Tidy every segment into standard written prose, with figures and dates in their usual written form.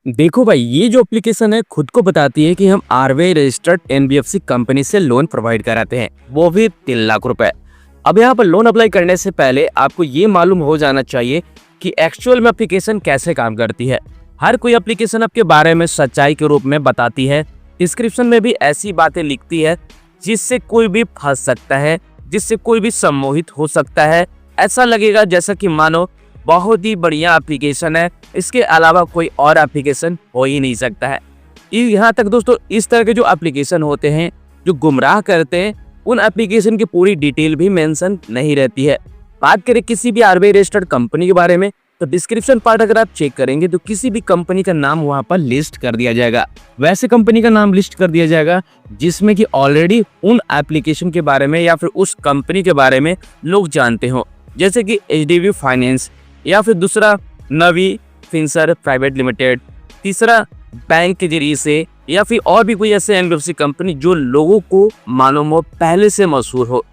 देखो भाई, ये जो एप्लीकेशन है खुद को बताती है कि हम आरबीआई रजिस्टर्ड एनबीएफसी कंपनी से लोन प्रोवाइड कराते हैं, वो भी 3 लाख रुपए। अब यहाँ पर लोन अप्लाई करने से पहले आपको ये मालूम हो जाना चाहिए कि एक्चुअल में एप्लीकेशन कैसे काम करती है। हर कोई एप्लीकेशन आपके बारे में सच्चाई के रूप में बताती है, डिस्क्रिप्शन में भी ऐसी बातें लिखती है जिससे कोई भी फंस सकता है, जिससे कोई भी सम्मोहित हो सकता है। ऐसा लगेगा जैसा कि मानो बहुत ही बढ़िया एप्लीकेशन है, इसके अलावा कोई और एप्लीकेशन हो ही नहीं सकता है। यहाँ तक दोस्तों, इस तरह के जो एप्लीकेशन होते हैं जो गुमराह करते हैं, उन एप्लीकेशन की पूरी डिटेल भी मेंशन नहीं रहती है। बात करें किसी भी आरबीआई रजिस्टर्ड कंपनी के बारे में, तो डिस्क्रिप्शन पार्ट अगर आप चेक करेंगे तो किसी भी कंपनी का नाम वहां पर लिस्ट कर दिया जाएगा। वैसे कंपनी का नाम लिस्ट कर दिया जाएगा जिसमें कि ऑलरेडी उन एप्लीकेशन के बारे में या फिर उस कंपनी के बारे में लोग जानते हो, जैसे कि एचडीबी फाइनेंस, या फिर दूसरा नवी फिनसर प्राइवेट लिमिटेड, तीसरा बैंक के जरिए से, या फिर और भी कोई ऐसे एनबीएफसी कंपनी जो लोगों को मालूम हो, पहले से मशहूर हो।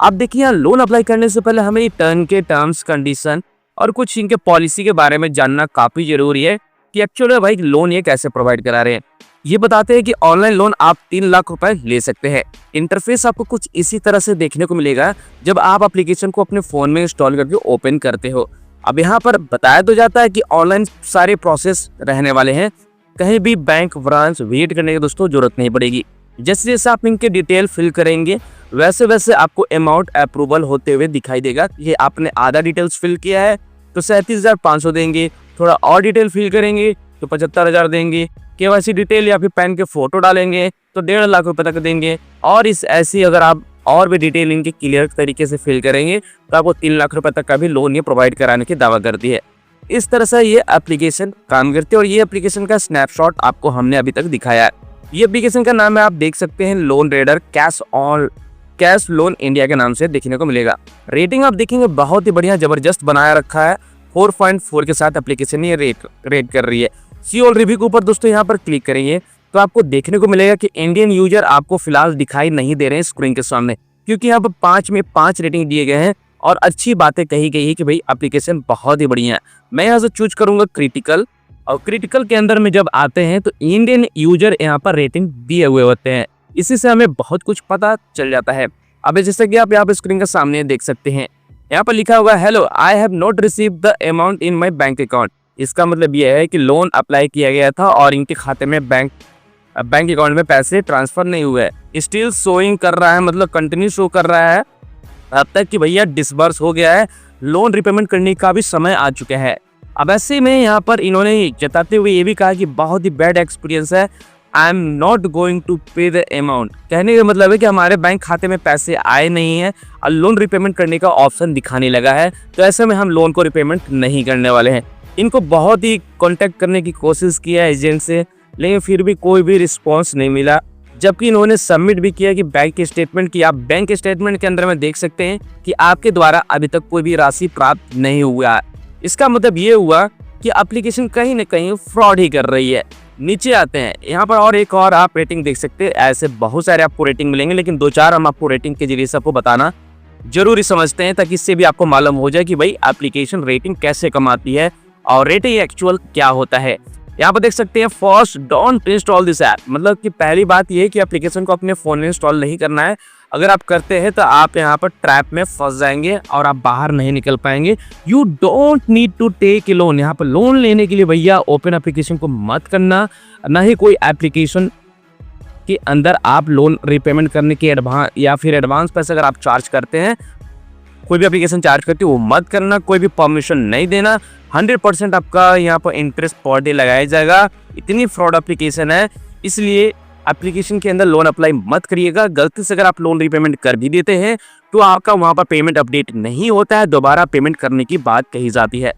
अब देखिए, यहाँ लोन अप्लाई करने से पहले हमें टर्न के टर्म्स कंडीशन और कुछ इनके पॉलिसी के बारे में जानना काफी जरूरी है कि एक्चुअली भाई लोन ये कैसे प्रोवाइड करा रहे हैं। ये बताते हैं कि ऑनलाइन लोन आप 3 लाख रुपए ले सकते हैं। इंटरफेस आपको कुछ इसी तरह से देखने को मिलेगा जब आप एप्लीकेशन को अपने फोन में इंस्टॉल करके ओपन करते हो। अब यहाँ पर बताया तो जाता है कि ऑनलाइन सारे प्रोसेस रहने वाले हैं, कहीं भी बैंक ब्रांच विजिट करने की दोस्तों जरूरत नहीं पड़ेगी। जैसे जैसे आप इनके डिटेल फिल करेंगे वैसे वैसे आपको अमाउंट अप्रूवल होते हुए दिखाई देगा। ये आपने आधा डिटेल्स फिल किया है तो 37,500 देंगे, थोड़ा और डिटेल फिल करेंगे तो 75,000 देंगे, केवाईसी डिटेल या फिर पैन के फोटो डालेंगे तो 1.5 लाख रुपए तक देंगे। और इस ऐसी अगर आप और भी डिटेल इनके क्लियर तरीके से फिल करेंगे तो आपको 3 लाख रुपए तक का भी लोन ये प्रोवाइड कराने की दावा करती है। इस तरह से ये एप्लीकेशन काम करती है और ये एप्लीकेशन का स्नैपशॉट आपको हमने अभी तक दिखाया है। ये एप्लीकेशन का नाम है, आप देख सकते हैं, loan raider cash loan India के नाम से देखने को मिलेगा। रेटिंग आप देखेंगे बहुत ही बढ़िया जबरदस्त बनाया रखा है, 4.4 के साथ एप्लीकेशन ये रेट कर रही है। सी ऑल रिव्यू के ऊपर दोस्तों यहाँ पर क्लिक करेंगे तो आपको देखने को मिलेगा कि इंडियन यूजर आपको फिलहाल दिखाई नहीं दे रहे हैं स्क्रीन के सामने, क्योंकि यहाँ पर 5 में 5 रेटिंग दिए गए हैं और अच्छी बातें कही गई है कि भाई एप्लीकेशन बहुत ही बढ़िया है। मैं यहाँ से चूज करूंगा क्रिटिकल, और क्रिटिकल के अंदर में जब आते हैं तो इंडियन यूजर यहाँ पर रेटिंग दिए हुए होते हैं। इसी से हमें बहुत कुछ पता चल जाता है। अब जैसे कि आप यहाँ पर स्क्रीन के सामने देख सकते हैं, यहाँ पर लिखा हुआ है, hello I have not receive the amount in my bank account. इसका मतलब यह है कि लोन अप्लाई किया गया था और इनके खाते में बैंक अकाउंट में पैसे ट्रांसफर नहीं हुए। स्टिल शोइंग कर रहा है, मतलब कंटिन्यू शो कर रहा है अब तक कि भैया डिसबर्स हो गया है, लोन रिपेमेंट करने का भी समय आ चुका है। अब ऐसे में यहाँ पर इन्होंने जताते हुए ये भी कहा कि बहुत ही बैड एक्सपीरियंस है, I am not going to pay the amount. कहने का मतलब है कि हमारे बैंक खाते में पैसे आए नहीं हैं और लोन रिपेमेंट करने का ऑप्शन दिखाने लगा है, तो ऐसे में हम लोन को रिपेमेंट नहीं करने वाले हैं। इनको बहुत ही कांटेक्ट करने की कोशिश किया एजेंट से, लेकिन फिर भी कोई भी रिस्पांस नहीं मिला। जबकि इन्होंने सबमिट भी किया कि बैंक स्टेटमेंट की, आप बैंक स्टेटमेंट के अंदर में देख सकते हैं कि आपके द्वारा अभी तक कोई भी राशि प्राप्त नहीं हुआ है। इसका मतलब ये हुआ कि एप्लीकेशन कहीं ना कहीं फ्रॉड ही कर रही है। नीचे आते हैं, यहाँ पर और एक और आप रेटिंग देख सकते हैं। ऐसे बहुत सारे आपको रेटिंग मिलेंगे, लेकिन 2-4 हम आपको रेटिंग के जरिए सबको बताना जरूरी समझते हैं ताकि इससे भी आपको मालूम हो जाए कि भाई एप्लीकेशन रेटिंग कैसे कमाती है और रेटिंग एक्चुअल क्या होता है। यहाँ पर देख सकते हैं, first don't install this app, मतलब कि पहली बात ये है कि एप्लीकेशन को अपने फ़ोन में इंस्टॉल नहीं करना है। अगर आप करते हैं तो आप यहाँ पर ट्रैप में फंस जाएंगे और आप बाहर नहीं निकल पाएंगे। You don't need to take a loan. यहाँ पर लोन लेने के लिए भैया ओपन एप्लीकेशन को मत करना, ना ही कोई एप्लीकेशन के अंदर आप लोन रिपेमेंट करने के एडवांस पैसे अगर आप चार्ज करते हैं, कोई भी एप्लीकेशन चार्ज करती है वो मत करना, कोई भी परमिशन नहीं देना। 100% आपका यहाँ पर इंटरेस्ट पर डे लगाया जाएगा। इतनी फ्रॉड एप्लीकेशन है, इसलिए एप्लीकेशन के अंदर लोन अप्लाई मत करिएगा। गलती से अगर आप लोन रिपेमेंट कर भी देते हैं तो आपका वहाँ पर पेमेंट अपडेट नहीं होता है, दोबारा पेमेंट करने की बात कही जाती है।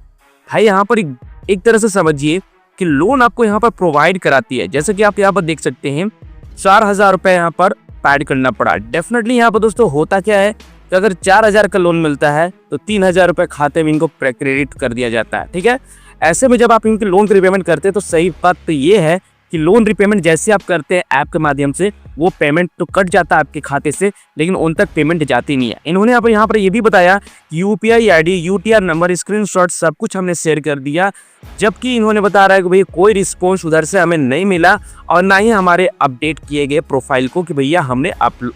भाई यहाँ पर एक तरह से समझिए कि लोन आपको यहाँ पर प्रोवाइड कराती है। जैसे कि आप यहाँ पर देख सकते हैं, 4,000 रुपये यहाँ पर पैड करना पड़ा। डेफिनेटली यहाँ पर दोस्तों होता क्या है कि अगर 4,000 का लोन मिलता है तो 3,000 रुपये खाते में इनको क्रेडिट कर दिया जाता है। ठीक है, ऐसे में जब आप इनके लोन की रिपेमेंट करते हैं तो सही बात तो ये है कि लोन रिपेमेंट जैसे आप करते हैं ऐप के माध्यम से, वो पेमेंट तो कट जाता है आपके खाते से, लेकिन उन तक पेमेंट जाती नहीं है। इन्होंने यहाँ पर ये भी बताया कि UPI ID, UTR number, screenshot सब कुछ हमने शेयर कर दिया, जबकि इन्होंने बता रहा है कि भाई कोई रिस्पॉन्स उधर से हमें नहीं मिला और ना ही हमारे अपडेट किए गए प्रोफाइल को कि भैया हमने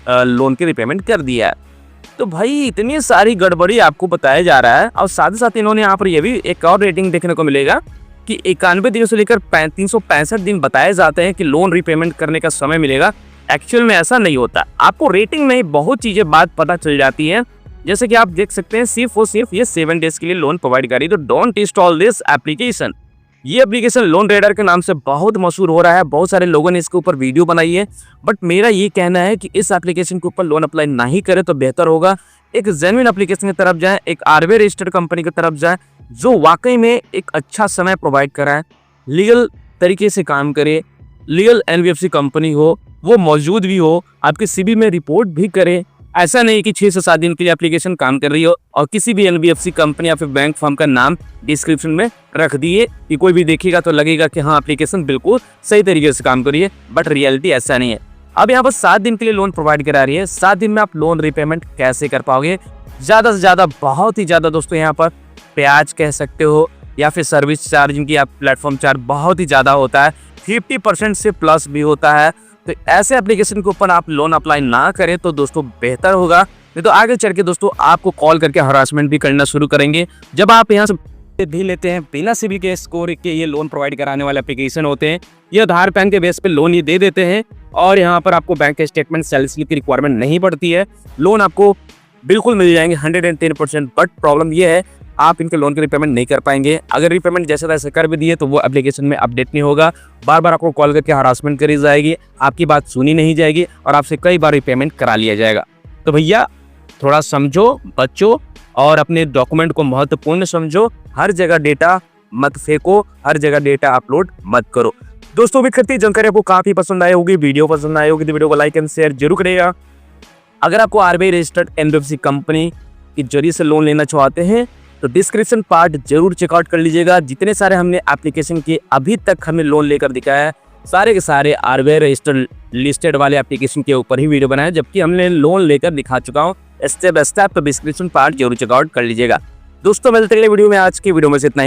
लोन की रिपेमेंट कर दिया है। तो भाई इतनी सारी गड़बड़ी आपको बताया जा रहा है। और साथ ही साथ इन्होंने यहाँ पर ये भी एक और रेटिंग देखने को मिलेगा कि 91 दिनों से लेकर 365 दिन बताए जाते हैं कि लोन रिपेमेंट करने का समय मिलेगा। एक्चुअल में ऐसा नहीं होता। आपको रेटिंग में बहुत चीजें बात पता चल जाती है, जैसे कि आप देख सकते हैं सिर्फ और सिर्फ ये 7 डेज के लिए लोन प्रोवाइड करी। तो डोंट इंस्टॉल दिस एप्लीकेशन। ये एप्लीकेशन लोन रेडर के नाम से बहुत मशहूर हो रहा है, बहुत सारे लोगों ने इसके ऊपर वीडियो बनाई है, बट मेरा ये कहना है कि इस एप्लीकेशन के ऊपर लोन अप्लाई नहीं करें तो बेहतर होगा। एक जेन्युइन एप्लीकेशन की तरफ जाएं, एक आरबीआई रजिस्टर्ड कंपनी की तरफ जाएं जो वाकई में एक अच्छा समय प्रोवाइड कराए, लीगल तरीके से काम करे, लीगल एनबीएफसी कंपनी हो, वो मौजूद भी हो, आपके सिबिल में रिपोर्ट भी करे। ऐसा नहीं कि 6 से 7 दिन के लिए एप्लीकेशन काम कर रही हो और किसी भी एनबीएफसी कंपनी या फिर बैंक फर्म का नाम डिस्क्रिप्शन में रख दिए कि कोई भी देखेगा तो लगेगा कि हाँ एप्लीकेशन बिल्कुल सही तरीके से काम कर रही है, बट रियलिटी ऐसा नहीं है। अब यहाँ पर 7 दिन के लिए लोन प्रोवाइड करा रही है। 7 दिन में आप लोन रिपेमेंट कैसे कर पाओगे? ज़्यादा से ज़्यादा, बहुत ही ज़्यादा दोस्तों यहाँ पर ब्याज कह सकते हो या फिर सर्विस चार्ज, जिनकी आप प्लेटफॉर्म चार्ज बहुत ही ज़्यादा होता है, 50% से प्लस भी होता है। तो ऐसे एप्लीकेशन के ऊपर आप लोन अप्लाई ना करें तो दोस्तों बेहतर होगा, नहीं तो आगे चल के दोस्तों आपको कॉल करके हरासमेंट भी करना शुरू करेंगे। जब आप यहाँ से भी लेते हैं बिना सिबिल के स्कोर के ये लोन प्रोवाइड कराने वाले एप्लीकेशन होते हैं, ये आधार पैन के बेस पे लोन ये दे देते हैं और यहाँ पर आपको बैंक स्टेटमेंट, सैलरी स्लिप की रिक्वायरमेंट नहीं पड़ती है। लोन आपको बिल्कुल मिल जाएंगे 110%। बट प्रॉब्लम ये है आप इनके लोन की रिपेमेंट नहीं कर पाएंगे। अगर रिपेमेंट जैसे तैसे कर भी दिए तो वो एप्लीकेशन में अपडेट नहीं होगा, बार बार आपको कॉल करके हरासमेंट करी जाएगी, आपकी बात सुनी नहीं जाएगी और आपसे कई बार रिपेमेंट करा लिया जाएगा। तो भैया थोड़ा समझो, बच्चो और अपने डॉक्यूमेंट को महत्वपूर्ण समझो। हर जगह डेटा मत फेंको, हर जगह डेटा अपलोड मत करो। दोस्तों उम्मीद करती है जानकारी आपको काफी पसंद आई होगी, वीडियो पसंद आई होगी तो वीडियो को लाइक एंड शेयर जरूर करिएगा। अगर आपको आरबीआई रजिस्टर्ड एनबीएफसी कंपनी के जरिए से लोन लेना चाहते हैं तो डिस्क्रिप्शन पार्ट जरूर चेकआउट कर लीजिएगा। जितने सारे हमने एप्लीकेशन के अभी तक हमें लोन लेकर दिखाया है, सारे के सारे आरबीआई रजिस्टर्ड लिस्टेड वाले एप्लीकेशन के ऊपर ही वीडियो बनाया, जबकि हमने लोन लेकर दिखा चुका हूँ स्टेप बाय स्टेप। तो डिस्क्रिप्शन पार्ट जरूर चेकआउट कर लीजिएगा। दोस्तों मिलते हैं अगले वीडियो में। आज की वीडियो में से इतना ही।